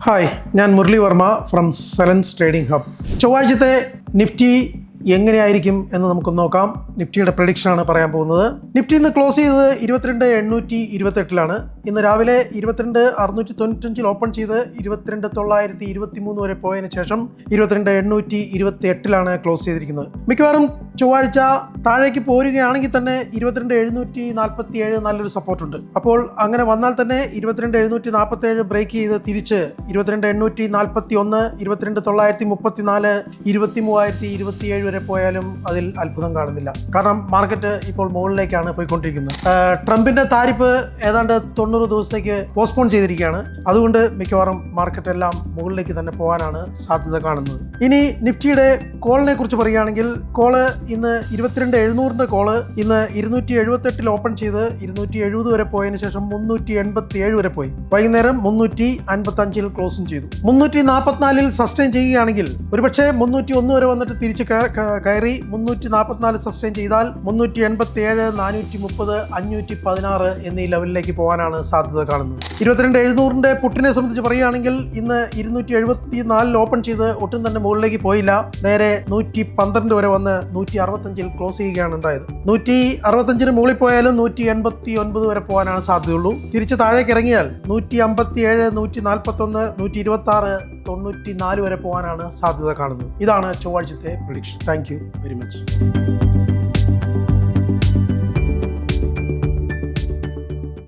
Hi, ഞാൻ Murali Varma from സെലൻസ് trading hub. ചൊവ്വാഴ്ചത്തെ നിഫ്റ്റി എങ്ങനെയായിരിക്കും എന്ന് നമുക്ക് നോക്കാം. നിഫ്റ്റിയുടെ പ്രഡിക്ഷനാണ് പറയാൻ പോകുന്നത്. നിഫ്റ്റി ഇന്ന് ക്ലോസ് ചെയ്തത് 22,828 ഇന്ന് രാവിലെ 22,695 ഓപ്പൺ ചെയ്ത് 22,923 വരെ പോയതിനു ശേഷം 22,828 ക്ലോസ് ചെയ്തിരിക്കുന്നത്. മിക്കവാറും ചൊവ്വാഴ്ച താഴേക്ക് പോരുകയാണെങ്കിൽ തന്നെ 22,747 നല്ലൊരു സപ്പോർട്ടുണ്ട്. അപ്പോൾ അങ്ങനെ വന്നാൽ തന്നെ 22,747 ബ്രേക്ക് ചെയ്ത് തിരിച്ച് 22,841, 22,934, 23,027 വരെ പോയാലും അതിൽ അത്ഭുതം കാണുന്നില്ല. കാരണം മാർക്കറ്റ് ഇപ്പോൾ മുകളിലേക്കാണ് പോയിക്കൊണ്ടിരിക്കുന്നത്. ട്രംപിന്റെ താരിഫ് ഏതാണ്ട് 90 ദിവസത്തേക്ക് പോസ്റ്റ്പോൺ ചെയ്തിരിക്കുകയാണ്. അതുകൊണ്ട് മിക്കവാറും മാർക്കറ്റ് എല്ലാം മുകളിലേക്ക് തന്നെ പോകാനാണ് സാധ്യത കാണുന്നത്. ഇനി നിഫ്റ്റിയുടെ കോളിനെ കുറിച്ച് പറയുകയാണെങ്കിൽ, കോള് ഇന്ന് 22,700 കോള് ഇന്ന് 278 ഓപ്പൺ ചെയ്ത് 270 വരെ പോയതിനു ശേഷം 387 വരെ പോയി. വൈകുന്നേരം 355 ക്ലോസും ചെയ്തു. 344 സസ്റ്റെയിൻ ചെയ്യുകയാണെങ്കിൽ ഒരുപക്ഷെ 301 വരെ വന്നിട്ട് തിരിച്ച് കയറി 344 സസ്റ്റെയിൻ ചെയ്താൽ 387, 430, 516 എന്നീ ലെവലിലേക്ക് പോകാനാണ് സാധ്യത കാണുന്നത്. 22,700 പുട്ടിനെ സംബന്ധിച്ച് പറയുകയാണെങ്കിൽ ഇന്ന് 274 ഓപ്പൺ ചെയ്ത് ഒട്ടും തന്നെ മുകളിലേക്ക് പോയില്ല. നേരെ 112 വരെ വന്ന് 165 ക്ലോസ് ചെയ്യുകയാണ് ഉണ്ടായത്. 165 മുകളിൽ പോയാലും 189 വരെ പോകാനാണ് സാധ്യതയുള്ളൂ. തിരിച്ച് താഴേക്ക് ഇറങ്ങിയാൽ 157, 141, 126, 94 വരെ പോകാനാണ് സാധ്യത കാണുന്നത്. ഇതാണ് ചൊവ്വാഴ്ചത്തെ prediction. Thank you very much.